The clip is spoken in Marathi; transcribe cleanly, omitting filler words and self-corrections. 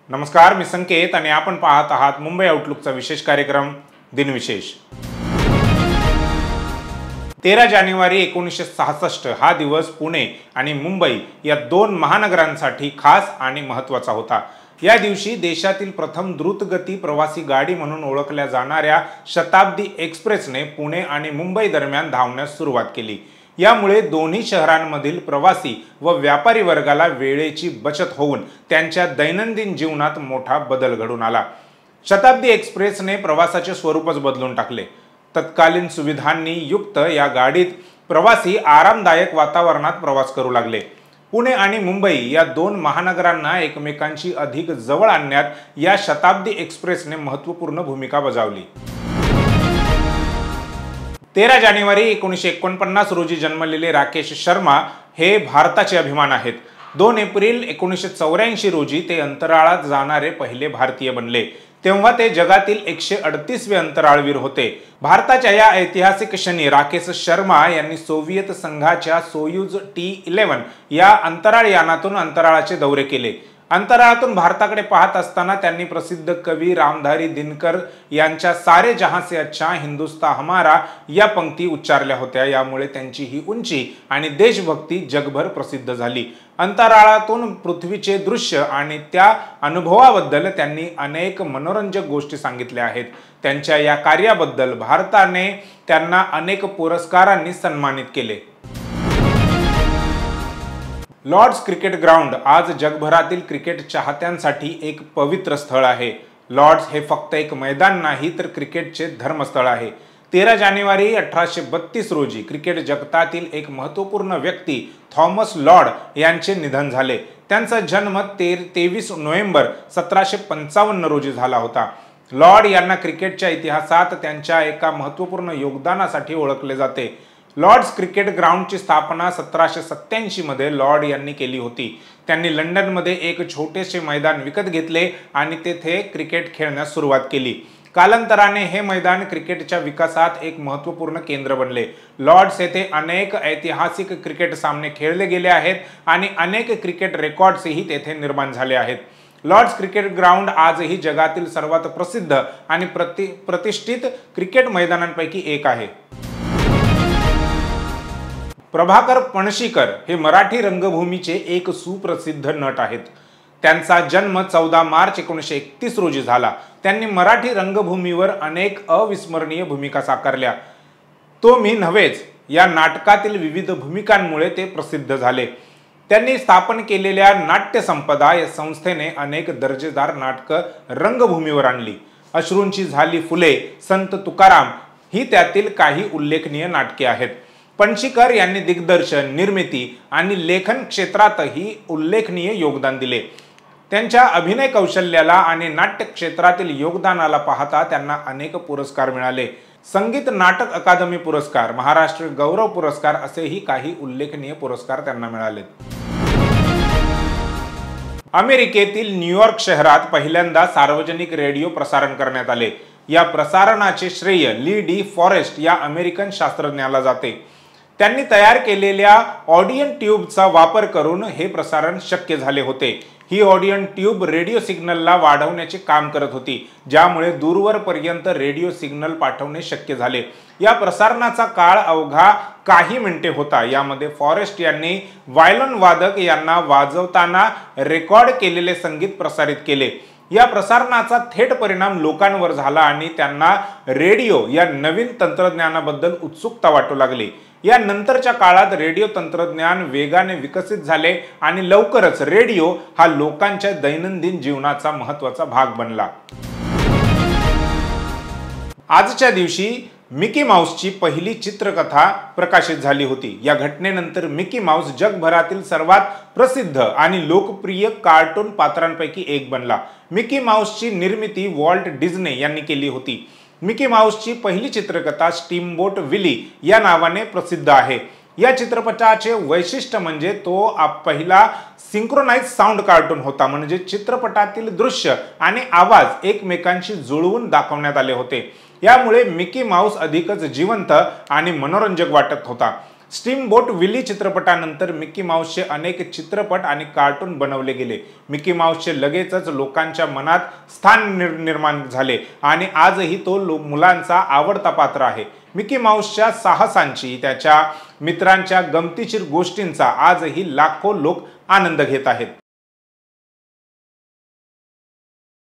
नमस्कार, मी संकेत आणि आपण पाहत आहात मुंबई आउटलुकचा विशेष कार्यक्रम दिनविशेष। 13 जानेवारी 1966 हा दिवस पुणे आणि मुंबई या दोन महानगरांसाठी खास आणि महत्त्वाचा होता। या दिवशी देशातील प्रथम द्रुतगती प्रवासी गाडी म्हणून ओळखल्या जाणाऱ्या शताब्दी एक्सप्रेसने पुणे आणि मुंबई दरम्यान धावण्यास सुरुवात केली। यामुळे दोन्ही शहरांमधील प्रवासी व व्यापारी वर्गाला वेळेची बचत होऊन त्यांच्या दैनंदिन जीवनात मोठा बदल घडून आला। शताब्दी एक्सप्रेसने प्रवासाचे स्वरूपच बदलून टाकले। तत्कालीन सुविधांनी युक्त या गाडीत प्रवासी आरामदायक वातावरणात प्रवास करू लागले। पुणे आणि मुंबई या दोन महानगरांना एकमेकांशी अधिक जवळ आणण्यात या शताब्दी एक्सप्रेसने महत्त्वपूर्ण भूमिका बजावली। 13 जानेवारी 1949 रोजी जन्मलेले राकेश शर्मा हे भारताचे अभिमान आहेत। 2 एप्रिल 1984 रोजी ते अंतराळात जाणारे पहिले भारतीय बनले। तेव्हा ते जगातील 138वे अंतराळवीर होते। भारताच्या या ऐतिहासिक क्षणी राकेश शर्मा यांनी सोव्हिएत संघाच्या सोयुज T-11 या अंतराळ यानातून अंतराळाचे दौरे केले। अंतराळातून भारताकडे पाहत असताना त्यांनी प्रसिद्ध कवी रामधारी दिनकर यांच्या सारे जहां से अच्छा हिंदुस्तान हमारा या पंक्ती उच्चारल्या होत्या। यामुळे त्यांची ही उंची आणि देशभक्ती जगभर प्रसिद्ध झाली। अंतराळातून पृथ्वीचे दृश्य आणि त्या अनुभवाबद्दल त्यांनी अनेक मनोरंजक गोष्टी सांगितल्या आहेत। त्यांच्या या कार्याबद्दल भारताने त्यांना अनेक पुरस्कारांनी सन्मानित केले। लॉर्ड्स क्रिकेट ग्राउंड आज जगभरातील क्रिकेट चाहत्यांसाठी एक पवित्र स्थळ आहे। लॉर्ड्स हे फक्त एक मैदान नाही तर क्रिकेटचे धर्मस्थळ आहे। 13 जानेवारी 1832 रोजी क्रिकेट जगतातील एक महत्त्वपूर्ण व्यक्ती थॉमस लॉर्ड यांचे निधन झाले। त्यांचा जन्म 23 नोव्हेंबर 1755 रोजी झाला होता। लॉर्ड यांना क्रिकेटच्या इतिहासात त्यांच्या एका महत्त्वपूर्ण योगदानासाठी ओळखले जाते। लॉर्ड्स क्रिकेट ग्राउंडची स्थापना 1787 मध्ये लॉर्ड यांनी केली होती। त्यांनी लंडनमध्ये एक छोटेसे मैदान विकत घेतले आणि तेथे क्रिकेट खेळण्यास सुरुवात केली। कालांतराने हे मैदान क्रिकेटच्या विकासात एक महत्त्वपूर्ण केंद्र बनले। लॉर्ड्स येथे अनेक ऐतिहासिक क्रिकेट सामने खेळले गेले आहेत आणि अनेक क्रिकेट रेकॉर्ड्सही तेथे निर्माण झाले आहेत। लॉर्ड्स क्रिकेट ग्राउंड आजही जगातील सर्वात प्रसिद्ध आणि प्रतिष्ठित क्रिकेट मैदानांपैकी एक आहे। प्रभाकर पणशीकर हे मराठी रंगभूमीचे एक सुप्रसिद्ध नट आहेत। त्यांचा जन्म 14 मार्च 1931 रोजी झाला। त्यांनी मराठी रंगभूमीवर अनेक अविस्मरणीय भूमिका साकारल्या। तो मी नव्हेच या नाटकातील विविध भूमिकांमुळे ते प्रसिद्ध झाले। त्यांनी स्थापन केलेल्या नाट्य संपदा या संस्थेने अनेक दर्जेदार नाटकं रंगभूमीवर आणली। अश्रूंची झाली फुले, संत तुकाराम ही त्यातील काही उल्लेखनीय नाटके आहेत। पणशीकर यांनी दिग्दर्शन, निर्मिती आणि लेखन क्षेत्रातही उल्लेखनीय योगदान दिले। त्यांच्या अभिनय कौशल्याला आणि नाट्य क्षेत्रातील योगदानाला पाहता त्यांना अनेक पुरस्कार मिळाले। संगीत नाटक अकादमी पुरस्कार, महाराष्ट्र गौरव पुरस्कार असेही काही उल्लेखनीय पुरस्कार त्यांना मिळाले। अमेरिकेतील न्यूयॉर्क शहरात पहिल्यांदा सार्वजनिक रेडिओ प्रसारण करण्यात आले। या प्रसारणाचे श्रेय ली डी फॉरेस्ट या अमेरिकन शास्त्रज्ञाला जाते। त्यांनी तयार केलेल्या ऑडियन ट्यूबचा वापर करून हे प्रसारण शक्य झाले होते। ही ऑडियन ट्यूब रेडिओ सिग्नलला वाढवण्याचे काम करत होती, ज्यामुळे दूरवरपर्यंत रेडिओ सिग्नल पाठवणे शक्य झाले। या प्रसारणाचा काळ अवघा काही मिनिटे होता। यामध्ये फॉरेस्ट यांनी वायलिन वादक यांना वाजवताना रेकॉर्ड केलेले संगीत प्रसारित केले। या प्रसारणाचा थेट परिणाम लोकांवर झाला आणि त्यांना रेडिओ या नवीन तंत्रज्ञानाबद्दल उत्सुकता वाटू लागली। या नंतरच्या काळात रेडिओ तंत्रज्ञान वेगाने विकसित झाले आणि लवकरच रेडिओ हा लोकांच्या दैनंदिन जीवनाचा महत्त्वाचा भाग बनला। आजच्या दिवशी मिकी माऊसची पहिली चित्रकथा प्रकाशित झाली होती। या घटनेनंतर मिकी माऊस जगभरातील सर्वात प्रसिद्ध आणि लोकप्रिय कार्टून पात्रांपैकी एक बनला। मिकी माऊसची निर्मिती वॉल्ट डिझनी यांनी केली होती। मिकी माऊसची पहिली चित्रकथा स्टीमबोट विली या नावाने प्रसिद्ध आहे। या चित्रपटाचे वैशिष्ट्य म्हणजे तो पहिला सिंक्रोनाइज साऊंड कार्टून होता, म्हणजे चित्रपटातील दृश्य आणि आवाज एकमेकांशी जुळवून दाखवण्यात आले होते। यामुळे मिकी माऊस अधिकच जिवंत आणि मनोरंजक वाटत होता। स्टीमबोट विली चित्रपटानंतर मिकी माऊसचे अनेक चित्रपट आणि कार्टून बनवले गेले. मिकी माऊसचे लगेचच लोकांच्या मनात स्थान निर्माण झाले आणि आजही तो मुलांचा आवडता पात्र आहे. मिकी माऊसच्या साहसांची, त्याच्या मित्रांच्या गमतीशीर गोष्टींचा आजही लाखो लोक आनंद घेत आहेत.